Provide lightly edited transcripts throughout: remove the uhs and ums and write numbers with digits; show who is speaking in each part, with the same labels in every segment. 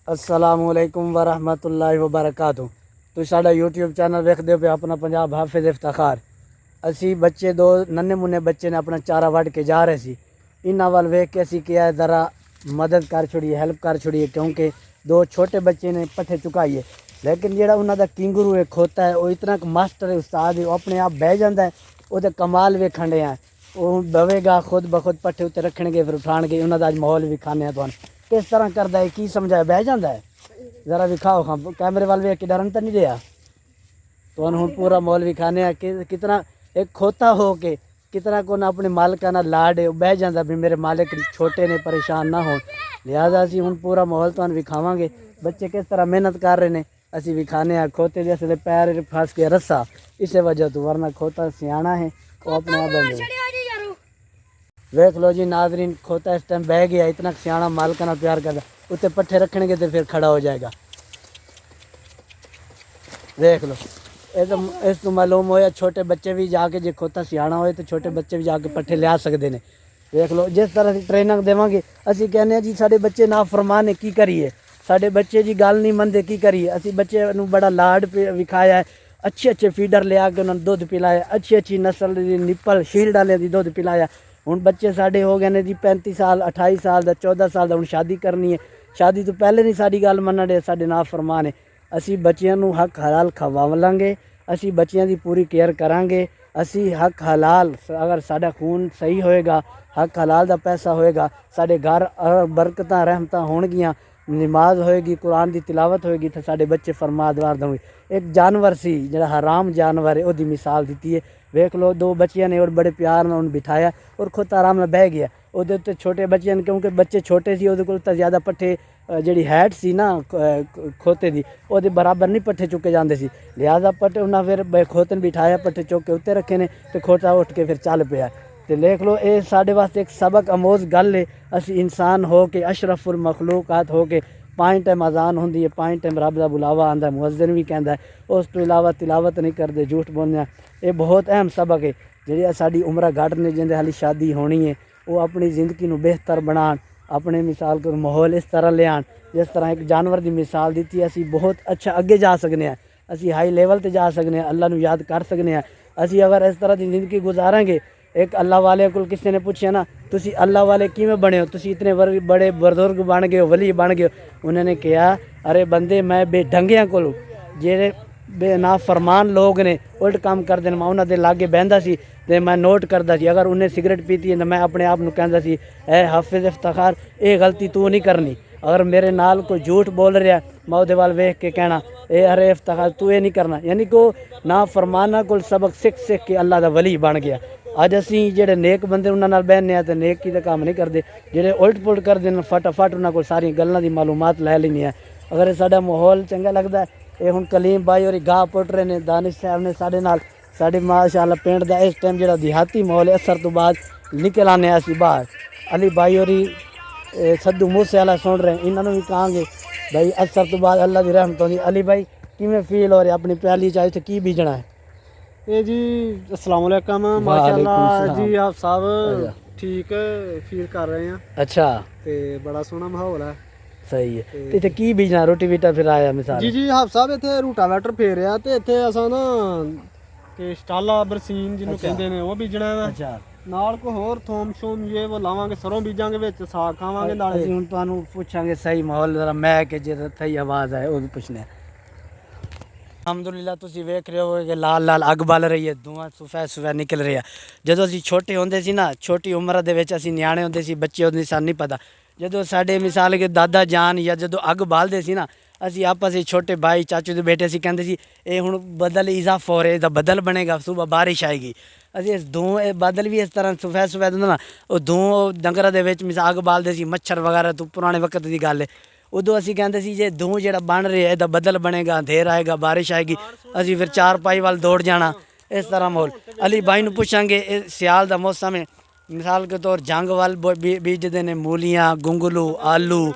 Speaker 1: अस्सलामुअलैकुम वरहमतुल्लाहि वबरकातुहू। तुसीं साडा यूट्यूब चैनल वेखदे हो पे अपना पंजाब हाफिज़ इफ्तिखार। असी बच्चे दो नन्हे मुन्ने बच्चे ने अपना चारा वढ़ के जा रहे सी। इन्हां वाल वेख के असी किया ज़रा मदद कर छोड़िए, हेल्प कर छोड़िए, क्योंकि दो छोटे बच्चे ने पट्ठे चुकाइए। लेकिन जेड़ा उन्हां दा किंगरू है खोता है, वो इतना मास्टर है, उस्ताद है, वो अपने आप बह जाता है। वो कमाल वेखण डे हैं, वो बवेगा खुद ब खुद पट्ठे उत्ते रखणगे, फिर उठाणगे। उन्हां दा अज माहौल विखाने तुहानूं किस तरह करता है, की समझाए, बह जाता है। ज़रा विखाओ खां कैमरे वाल वेख के डरन तो नहीं दिया। तो हुण पूरा माहौल विखाने कि कितना एक खोता हो के कितना को ना अपने मालिका ना लाड है, बह जाता भी मेरे मालिक छोटे ने परेशान ना हो। लिहाजा असी हुण पूरा माहौल तुहानूं विखावांगे, बच्चे किस तरह मेहनत कर रहे हैं। असी विखाने खोते जैसे पैर फस के रस्सा इस वजह तो, वरना खोता सियाणा है, वो अपने आप वेख लो जी नाजरीन। खोता इस टाइम बह गया, इतना सियाणा मालिका ना प्यार करता, उत्ते पट्ठे रखणगे तो फिर खड़ा हो जाएगा। देख लो इस तो मालूम होया छोटे बच्चे भी जाके जो खोता सियाणा होए तो छोटे बच्चे भी जाके पट्ठे लिया सकते हैं। देख लो जिस तरह से ट्रेनिंग देवांगे। असी कहने जी साडे बच्चे ना फरमान है, की करिए। साडे बच्चे जी गल नहीं मनते, की करिए। असी बच्चे नूं बड़ा लाड विखाया है, अच्छे अच्छे फीडर लिया के उन्होंने दुध पिलाया, अच्छी अच्छी नस्ल की निप्पल शील्ड वाले की दुध पिलाया। हुण बच्चे साडे हो गए ने जी 35 साल 28 साल का 14 साल का। हुण शादी करनी है, शादी तो पहले नहीं साडी गल मनण डे, साडे ना फरमान है। असी बच्चियां नूं हक हलाल खवावांगे, असी बच्चियां दी पूरी केयर करांगे। असी हक हलाल, अगर साडा खून सही होएगा, हक हलाल दा पैसा होएगा, साडे घर बरकतां रहमतां होणगियां, नमाज होएगी, कुरान की तिलावत होएगी, तो साडे बच्चे फरमादवार होंगे। एक जानवर सी जिहड़ा हराम जानवर है, उसकी मिसाल दी है। वेख लो दो बच्चियां ने और बड़े प्यार में उन्हें बिठाया और खुद आराम में बह गया। ਉਹਦੇ ਉੱਤੇ छोटे बच्चे ने, क्योंकि बच्चे छोटे सी, ਉਹਦੇ ਕੋਲ ਤਾਂ ज़्यादा पट्ठे ਜਿਹੜੀ हैट सी ना खोते की, ਉਹਦੇ बराबर नहीं पट्ठे चुके जाते सी। लिहाजा पट्ठे उन्हें फिर खोते ने बिठाया, पट्ठे चुक के उत्ते रखे ने, तो खोता उठ के फिर चल पिया। तो देख लो ये साढ़े वास्ते एक सबक अमोज गल है। असी इंसान हो के अशरफुल मखलूकात हो के 5 टाइम अजान होंदी है, 5 टाइम रब का बुलावा आंदा, मुअज्जिन भी कहता है। उस तो इलावा तिलावत नहीं करते, झूठ बोलने। ये बहुत अहम सबक है। जी साड़ी उम्र घट ने, जिंदे हाली शादी होनी है, वो अपनी ज़िंदगी को बेहतर बनान, अपने मिसाल को माहौल इस तरह ले आन जिस तरह एक जानवर की मिसाल दी। असी बहुत अच्छा अगे जा सकते हैं, असी हाई लेवल पर जा सकते हैं, अल्लाह नूं याद कर सकते हैं। असी अगर इस तरह की ज़िंदगी गुजारेंगे। एक अल्लाह वाले को किसी ने पूछा ना, तुसी अल्लाह वाले किमें बने हो, तुसी इतने बड़े बुजुर्ग बन गए हो, वली बन गए हो। उन्होंने कहा, अरे बंदे मैं बेढंगियां को जेरे बेना फरमान लोग ने उल्ट काम करते हैं, मैं उन्होंने लागे बहता सी तो मैं नोट करता सी। अगर उन्हें सिगरेट पीती है तो मैं अपने आप को कहता सी, ए हाफिज़ इफ्तिखार ये गलती तू नहीं करनी। अगर मेरे नाल कोई झूठ बोल रहा, मैं वो वाल वेख के कहना, ए अरे इफ्तिखार तू ये नहीं करना। यानी को ना फरमाना को सबक सीख सीख के अल्लाह का वली बन गया। अज असी जेडे नेक बंदे उन्होंने बहने तो नेकी का काम नहीं करते, जेडे उल्ट पुलट करते हैं फटाफट उन्होंने को सारी गल्लां दी मालूमात लै लेनी है। अगर साडा माहौल चंगा लगता है, ये हुण कलीम भाई और गाह पुट रहे हैं, दानिश साहब ने साढ़े नाल साढ़े माशाअल्लाह पिंड का इस टाइम जो देहाती माहौल है, असर तो बाद निकल आने असी बाहर। अली भाई और सद्दू मूसे वाला सुन रहे हैं, इन्होंने भी कहांगे भाई असर तो बाद अल्लाह की रहमत होंगी। अली भाई किमें फील हो रहा अपनी प्याली चाहे तो की बीजना है?
Speaker 2: ये जी अस्सलाम वालेकुम, माशाअल्लाह जी आप सब ठीक फील कर रहे हैं।
Speaker 1: अच्छा,
Speaker 2: ते बड़ा सोहना माहौल है।
Speaker 1: सही है। इतने की बीजना रोटी बीटा फिर आया मिसाल?
Speaker 2: जी जी आप साहब इतने रूटावैटर फेरिया तो इतने असा ना कि स्टाला बरसीन जिन्होंने कहते हैं वो बीजना है।
Speaker 1: अच्छा,
Speaker 2: नाल को होर थोम शोम ये वो लावांगे, सरों बीजांगे, विच साग खावांगे नाले।
Speaker 1: ਅਸੀਂ ਹੁਣ ਤੁਹਾਨੂੰ ਪੁੱਛਾਂਗੇ ਸਹੀ ਮਾਹੌਲ ਜ਼ਰਾ ਮੈਂ ਕਿ ਜਿਹੜਾ ਸਹੀ ਆਵਾਜ਼ ਆਏ ਉਹ ਵੀ ਪੁੱਛਣਾ। ਅਲਹਮਦੁਲਿਲਾ ਤੁਸੀਂ ਵੇਖ ਰਹੇ ਹੋ ਕਿ ਲਾਲ ਲਾਲ ਅੱਗ ਬਲ ਰਹੀ ਹੈ, ਧੂਆਂ ਸਫੈਦ ਸਫੈਦ ਨਿਕਲ ਰਿਹਾ। ਜਦੋਂ ਅਸੀਂ ਛੋਟੇ ਹੁੰਦੇ ਸੀ ਨਾ, ਛੋਟੀ ਉਮਰ ਦੇ ਵਿੱਚ ਅਸੀਂ ਨਿਆਣੇ ਹੁੰਦੇ ਸੀ, ਬੱਚੇ ਹੁੰਦੇ ਸਾਨੂੰ ਨਹੀਂ ਪਤਾ। ਜਦੋਂ ਸਾਡੇ ਮਿਸਾਲ ਕਿ ਦਾਦਾ ਜਾਨ ਜਾਂ ਜਦੋਂ ਅੱਗ ਬਾਲਦੇ ਸੀ ਨਾ, ਅਸੀਂ ਆਪਸ ਵਿੱਚ ਛੋਟੇ ਭਾਈ ਚਾਚੂ ਦੇ ਬੇਟੇ ਸੀ ਕਹਿੰਦੇ ਸੀ ਇਹ ਹੁਣ ਬਦਲ ਇਜ਼ਾਫਾ ਹੋ ਰਿਹਾ, ਇਹਦਾ ਬਦਲ ਬਣੇਗਾ, ਸੁਬਹ ਬਾਰਿਸ਼ ਆਏਗੀ। ਅਸੀਂ ਇਸ ਧੂੰ ਇਹ ਬਾਦਲ ਵੀ ਇਸ ਤਰ੍ਹਾਂ ਸਫੈਦ ਸਫੈਦ ਹੁੰਦਾ ਨਾ, ਉਹ ਧੂੰ ਡੰਗਰਾਂ ਦੇ ਵਿੱਚ ਮਿਸਾਲ ਅੱਗ ਬਾਲਦੇ ਸੀ, ਮੱਛਰ ਵਗੈਰਾ ਤੋਂ ਪੁਰਾਣੇ ਵਕਤ ਦੀ ਗੱਲ ਹੈ। उदो असी कहते सी जे धूं जो बन रहा है, यदा बदल बनेगा, अंधेर आएगा, बारिश आएगी, असी फिर चार पाई वाल दौड़ जाना। इस तरह माहौल। अली भाई नूं पुछांगे सियाल का मौसम है, मिसाल के तौर जंग वाल बीजते हैं, मूलियाँ, गुंगलू, आलू,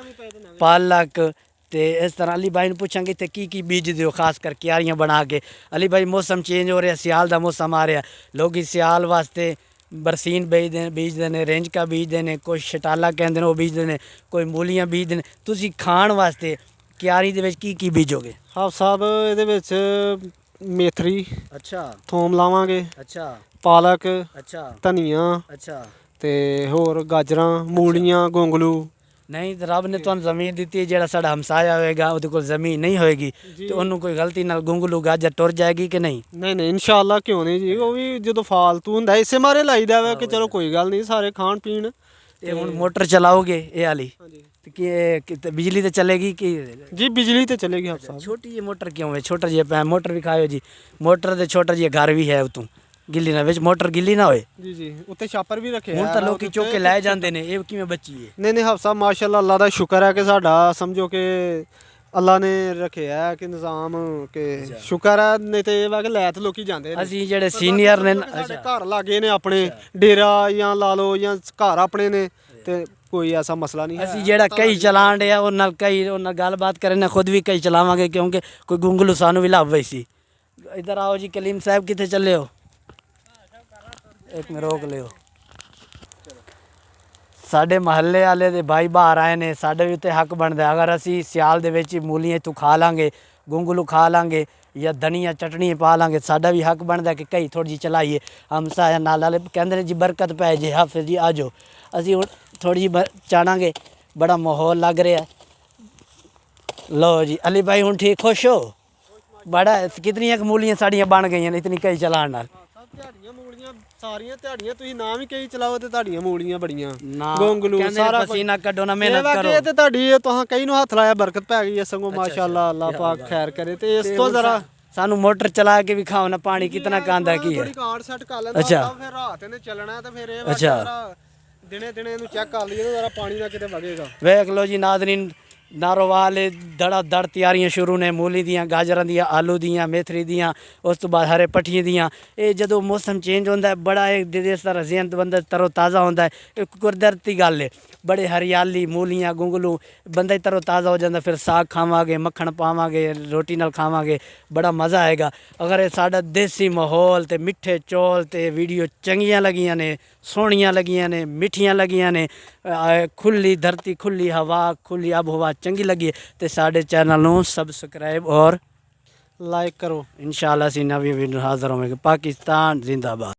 Speaker 1: पालक। तो इस तरह अली भाई नूं पुछांगे इतने की बीजते हो, खास कर क्यारियां बना के। अली भाई मौसम चेंज हो रहा, सियाल का मौसम आ रहा, लोग सियाल वास्ते बरसीन बीजते हैं, रेंजका बीजते हैं, कोई शटाला कहते हैं वो बीजते हैं, कोई मूलियाँ बीजते हैं। तुसी खाण वास्ते ਕਿਆਰੀ ਦੇ ਵਿੱਚ ਕੀ ਬੀਜੋਗੇ?
Speaker 2: ਹਾਫ ਸਾਹਿਬ ਇਹਦੇ ਵਿੱਚ ਮੇਥਰੀ,
Speaker 1: ਅੱਛਾ
Speaker 2: ਥੋਮ ਲਾਵਾਂਗੇ,
Speaker 1: ਅੱਛਾ
Speaker 2: ਪਾਲਕ,
Speaker 1: ਅੱਛਾ
Speaker 2: ਧਨੀਆ
Speaker 1: ਅੱਛਾ।
Speaker 2: ਤੇ ਹੋਰ ਗਾਜਰਾਂ, ਮੂਲੀਆਂ, ਗੋਂਗਲੂ।
Speaker 1: ਨਹੀਂ ਤੇ ਰੱਬ ਨੇ ਤੁਹਾਨੂੰ ਜ਼ਮੀਨ ਦਿੱਤੀ ਹੈ, ਜਿਹੜਾ ਸਾਡਾ ਹਮਸਾਇਆ ਹੋਏਗਾ ਉਹਦੇ ਕੋਲ ਜ਼ਮੀਨ ਨਹੀਂ ਹੋਏਗੀ ਤੇ ਉਹਨੂੰ ਕੋਈ ਗਲਤੀ ਨਾਲ ਗੁੰਗਲੂ ਗਾਜਰ ਟੁਰ ਜਾਏਗੀ ਕਿ ਨਹੀਂ?
Speaker 2: ਨਹੀਂ ਨਹੀਂ ਇਨਸ਼ਾਅੱਲਾ, ਕਿਉਂ ਨਹੀਂ ਜੀ, ਉਹ ਵੀ ਜਦੋਂ ਫਾਲਤੂ ਹੁੰਦਾ ਇਸੇ ਮਾਰੇ ਲਾਈਦਾ ਵਾ ਕਿ ਚਲੋ ਕੋਈ ਗੱਲ ਨਹੀਂ, ਸਾਰੇ ਖਾਣ ਪੀਣ।
Speaker 1: ਤੇ ਹੁਣ ਮੋਟਰ ਚਲਾਓਗੇ ਇਹ ਵਾਲੀ
Speaker 2: ਹਾਂਜੀ
Speaker 1: ਤੇ ਕਿ ਬਿਜਲੀ ਤੇ ਚੱਲੇਗੀ ਕਿ?
Speaker 2: ਜੀ ਬਿਜਲੀ ਤੇ ਚੱਲੇਗੀ ਹਾਫ ਸਾਹਿਬ।
Speaker 1: ਛੋਟੀ ਜਿਹੀ ਮੋਟਰ ਕਿਉਂ ਹੈ? ਛੋਟਾ ਜਿਹਾ ਮੋਟਰ ਵੀ ਖਾਇਓ ਜੀ, ਮੋਟਰ ਦੇ ਛੋਟਾ ਜਿਹਾ ਘਰ ਵੀ ਹੈ ਉਤੋਂ ਗਿੱਲੀ ਨਾ ਵਿੱਚ ਮੋਟਰ ਗਿੱਲੀ ਨਾ ਹੋਏ।
Speaker 2: ਜੀ ਜੀ ਉੱਤੇ ਛਾਪਰ ਵੀ ਰੱਖਿਆ
Speaker 1: ਹੁਣ ਤਾਂ ਲੋਕੀ ਚੁੱਕ ਕੇ ਲੈ ਜਾਂਦੇ ਨੇ, ਇਹ ਕਿਵੇਂ ਬੱਚੀ ਹੈ?
Speaker 2: ਨਹੀਂ ਨਹੀਂ ਹਾਫ ਸਾਹਿਬ ਮਾਸ਼ਾਅੱਲਾ, ਅੱਲਾ ਦਾ ਸ਼ੁਕਰ ਹੈ ਕਿ ਸਾਡਾ ਸਮਝੋ ਕਿ ਅੱਲਾ ਨੇ ਰੱਖਿਆ ਕਿ ਨਿਜ਼ਾਮ, ਕਿ ਸ਼ੁਕਰ ਹੈ, ਨਹੀਂ ਤੇ ਇਹ ਵਾ ਕਿ ਲੈ ਤੇ ਲੋਕੀ ਜਾਂਦੇ ਨੇ।
Speaker 1: ਅਸੀਂ ਜਿਹੜੇ ਸੀਨੀਅਰ ਨੇ
Speaker 2: ਸਾਡੇ ਘਰ ਲਾਗੇ ਨੇ ਆਪਣੇ ਡੇਰਾ ਜਾਂ ਲਾ ਲਓ ਜਾਂ ਘਰ ਆਪਣੇ ਨੇ, ਤੇ ਕੋਈ ਐਸਾ ਮਸਲਾ ਨਹੀਂ ਹੈ।
Speaker 1: ਅਸੀਂ ਜਿਹੜਾ ਕਈ ਚਲਾਣ ਡਿਆ ਉਹ ਨਾਲ ਗੱਲਬਾਤ ਕਰੇ ਨਾ, ਖੁਦ ਵੀ ਕਈ ਚਲਾਵਾਂਗੇ ਕਿਉਂਕਿ ਕੋਈ ਗੁੰਗਲੂ ਸਾਨੂੰ ਵੀ ਲੱਭ ਪਈ ਸੀ। ਇੱਧਰ ਆਓ ਜੀ, ਕਲੀਮ ਸਾਹਿਬ ਕਿੱਥੇ ਚੱਲੇ ਹੋ? ਇੱਕ ਮਿੰਟ ਰੋਕ ਲਿਓ। ਸਾਡੇ ਮਹੱਲੇ ਵਾਲੇ ਦੇ ਭਾਈ ਬਾਹਰ ਆਏ ਨੇ, ਸਾਡੇ ਵੀ ਉੱਤੇ ਹੱਕ ਬਣਦਾ, ਅਗਰ ਅਸੀਂ ਸਿਆਲ ਦੇ ਵਿੱਚ ਮੂਲੀਆਂ ਇੱਥੋਂ ਖਾ ਲਾਂਗੇ, ਗੁੰਗਲੂ ਖਾ ਲਾਂਗੇ ਜਾਂ ਧਨੀਆ ਚਟਣੀ ਪਾ ਲਾਂਗੇ, ਸਾਡਾ ਵੀ ਹੱਕ ਬਣਦਾ ਕਿ ਕਈ ਥੋੜੀ ਜਿਹੀ ਚਲਾਈਏ। ਹਮਸਾ ਨਾਲ ਵਾਲੇ ਕਹਿੰਦੇ ਨੇ ਜੀ ਬਰਕਤ ਪੈ ਜੇ, ਹਾਫਿਜ਼ ਜੀ ਆ ਜਾਓ। ਅਸੀਂ ਹੁਣ ਥੋੜੀ ਜਿਹੀ ਚਾਣਾਂਗੇ, ਬੜਾ ਮਾਹੌਲ ਲੱਗ ਰਿਹਾ। ਲਓ ਜੀ ਅਲੀ ਭਾਈ ਹੁਣ ਠੀਕ ਖੁਸ਼ ਹੋ? ਬੜਾ ਕਿਤਨੀਆਂ ਮੂਲੀਆਂ ਸਾਡੀਆਂ ਬਣ ਗਈਆਂ ਨੇ ਇਤਨੀ ਕਈ ਚਲਾਉਣ ਨਾਲ।
Speaker 2: ਤੁਹਾਡੀਆਂ ਮੂਲੀਆਂ ਸਾਰੀਆਂ ਤੁਹਾਡੀਆਂ, ਤੁਸੀਂ ਨਾਮ ਹੀ ਕਈ ਚਲਾਓ ਤੇ ਤੁਹਾਡੀਆਂ ਮੂਲੀਆਂ ਬੜੀਆਂ,
Speaker 1: ਨਾ
Speaker 2: ਗੋਂਗਲੂ ਸਾਰਾ
Speaker 1: ਪਸੀਨਾ ਕੱਢੋ ਨਾ, ਮਿਹਨਤ ਕਰੋ।
Speaker 2: ਇਹ ਤੇ ਤੁਹਾਡੀ ਤੁਹਾਂ ਕਈ ਨੂੰ ਹੱਥ ਲਾਇਆ, ਬਰਕਤ ਪੈ ਗਈ ਹੈ ਸੰਗੋ ਮਾਸ਼ਾਅੱਲਾ, ਅੱਲਾ ਪਾਕ ਖੈਰ ਕਰੇ। ਤੇ ਇਸ ਤੋਂ ਜ਼ਰਾ
Speaker 1: ਸਾਨੂੰ ਮੋਟਰ ਚਲਾ ਕੇ ਵੀ ਖਾਓ ਨਾ, ਪਾਣੀ ਕਿਤਨਾ ਕਾਂਦਾ ਕੀ ਹੈ।
Speaker 2: ਥੋੜੀ ਕਾਰਡ ਸੈੱਟ ਕਰ ਲੈਂਦਾ ਫਿਰ ਰਾਤ ਇਹਨੇ ਚੱਲਣਾ, ਤੇ ਫਿਰ ਇਹ ਵਾ ਦਿਨੇ ਦਿਨੇ ਇਹਨੂੰ ਚੈੱਕ ਕਰ ਲਈਏ, ਜ਼ਰਾ ਪਾਣੀ ਨਾ ਕਿਤੇ ਵਗੇਗਾ।
Speaker 1: ਵੇਖ ਲਓ ਜੀ ਨਾਜ਼ਰੀਨ, ਨਾਰੋਵਾਲ ਧੜਾ ਧੜ ਤਿਆਰੀਆਂ ਸ਼ੁਰੂ ਨੇ, ਮੂਲੀ ਦੀਆਂ, ਗਾਜਰਾਂ ਦੀਆਂ, ਆਲੂ ਦੀਆਂ, ਮੇਥਰੀ ਦੀਆਂ, ਉਸ ਤੋਂ ਬਾਅਦ ਹਰੇ ਪੱਠੀਆਂ ਦੀਆਂ। ਇਹ ਜਦੋਂ ਮੌਸਮ ਚੇਂਜ ਹੁੰਦਾ ਹੈ, ਬੜਾ ਜਿਸ ਤਰ੍ਹਾਂ ਜ਼ਿਹਨ ਬੰਦਾ ਤਰੋ ਤਾਜ਼ਾ ਹੁੰਦਾ ਹੈ, ਇੱਕ ਕੁਦਰਤੀ ਗੱਲ ਹੈ। ਬੜੇ ਹਰਿਆਲੀ, ਮੂਲੀਆਂ, ਗੁੰਗਲੂ, ਬੰਦਾ ਤਰੋ ਤਾਜ਼ਾ ਹੋ ਜਾਂਦਾ। ਫਿਰ ਸਾਗ ਖਾਵਾਂਗੇ, ਮੱਖਣ ਪਾਵਾਂਗੇ, ਰੋਟੀ ਨਾਲ ਖਾਵਾਂਗੇ, ਬੜਾ ਮਜ਼ਾ ਆਏਗਾ। ਅਗਰ ਇਹ ਸਾਡਾ ਦੇਸੀ ਮਾਹੌਲ ਤੇ ਮਿੱਠੇ ਚੌਲ ਤੇ ਵੀਡੀਓ ਚੰਗੀਆਂ ਲੱਗੀਆਂ ਨੇ, ਸੋਹਣੀਆਂ ਲੱਗੀਆਂ ਨੇ, ਮਿੱਠੀਆਂ ਲੱਗੀਆਂ ਨੇ, ਖੁੱਲੀ ਧਰਤੀ, ਖੁੱਲੀ ਹਵਾ, ਖੁੱਲੀ ਆਬ ਹਵਾ ਚੰਗੀ ਲੱਗੀ ਹੈ ਤੇ ਸਾਡੇ ਚੈਨਲ ਨੂੰ ਸਬਸਕ੍ਰਾइब और
Speaker 2: ਲਾਈਕ ਕਰੋ।
Speaker 1: इंशाल्लाह ਅਸੀਂ ਨਵੀਂ ਵੀਡੀਓ ਹਾਜ਼ਰ ਹੋਵਾਂਗੇ। ਪਾਕਿਸਤਾਨ ਜ਼ਿੰਦਾਬਾਦ।